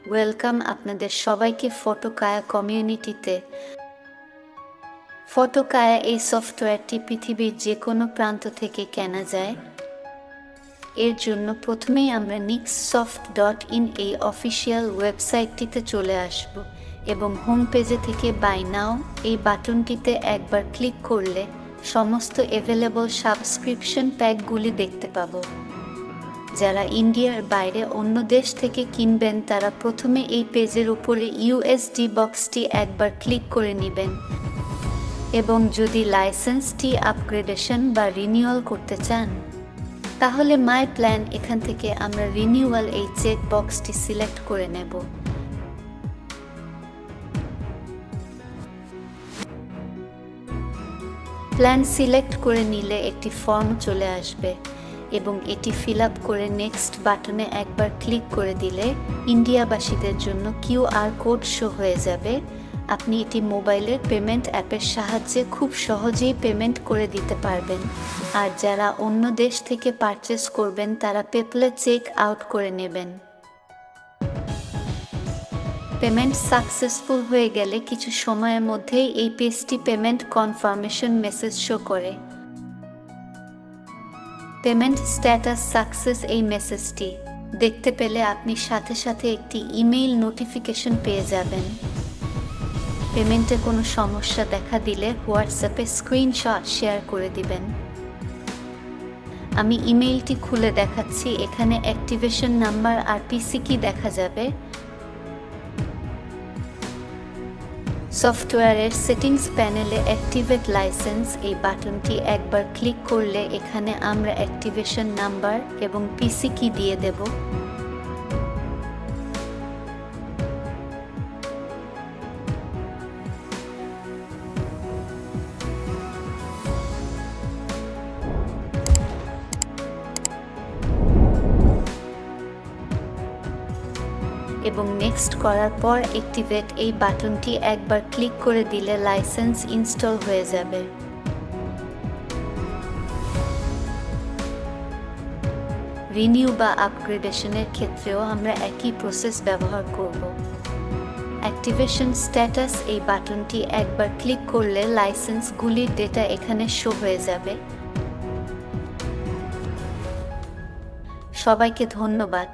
Welcome আপনাদের সবাইকে ফটোকায়া কমিউনিটিতে। ফটোকায়া এই সফটওয়্যারটি পৃথিবীর যে কোনো প্রান্ত থেকে কেনা যায়। এর জন্য প্রথমেই আমরা nixsoft.in এই অফিসিয়াল ওয়েবসাইটটিতে চলে আসব এবং হোম পেজে থেকে বাই নাও এই বাটনটিতে একবার ক্লিক করলে সমস্ত অ্যাভেলেবল সাবস্ক্রিপশন প্যাকগুলি দেখতে পাবো। যারা ইন্ডিয়ার বাইরে অন্য দেশ থেকে কিনবেন তারা প্রথমে এই পেজের উপরে ইউএসডি বক্সটি একবার ক্লিক করে নেবেন এবং যদি লাইসেন্সটি আপগ্রেডেশন বা রিনিউয়াল করতে চান তাহলে মাই প্ল্যান এখান থেকে আমরা রিনিউয়াল এই চেক বক্সটি সিলেক্ট করে নেব। প্ল্যান সিলেক্ট করে নিলে একটি ফর্ম চলে আসবে এবং এটি ফিল আপ করে নেক্সট বাটনে একবার ক্লিক করে দিলে ইন্ডিয়াবাসীদের জন্য কিউআর কোড শো হয়ে যাবে। আপনি এটি মোবাইলের পেমেন্ট অ্যাপের সাহায্যে খুব সহজেই পেমেন্ট করে দিতে পারবেন। আর যারা অন্য দেশ থেকে পারচেস করবেন তারা পেপ্লে চেক আউট করে নেবেন। পেমেন্ট সাকসেসফুল হয়ে গেলে কিছু সময়ের মধ্যেই এই পেজটি পেমেন্ট কনফার্মেশন মেসেজ শো করে। পেমেন্ট স্ট্যাটাস সাকসেস এই মেসেজটি দেখতে পেলে আপনি সাথে সাথে একটি ইমেইল নোটিফিকেশন পেয়ে যাবেন। পেমেন্টে কোনো সমস্যা দেখা দিলে হোয়াটসঅ্যাপে স্ক্রিনশট শেয়ার করে দিবেন। আমি ইমেইলটি খুলে দেখাচ্ছি। এখানে অ্যাক্টিভেশন নাম্বার আর পিসি কি দেখা যাবে। সফটওয়্যারের সেটিংস প্যানেলে অ্যাক্টিভেট লাইসেন্স এই বাটনটি একবার ক্লিক করলে এখানে আমরা অ্যাক্টিভেশন নাম্বার এবং পিসি কি দিয়ে দেব। এবং নেক্সট করার পর অ্যাক্টিভেট এই বাটনটি একবার ক্লিক করে দিলে লাইসেন্স ইনস্টল হয়ে যাবে। রিনিউ বা আপগ্রেডেশনের ক্ষেত্রেও আমরা একই প্রসেস ব্যবহার করব। অ্যাক্টিভেশন স্ট্যাটাস এই বাটনটি একবার ক্লিক করলে লাইসেন্সগুলির ডেটা এখানে শো হয়ে যাবে। সবাইকে ধন্যবাদ।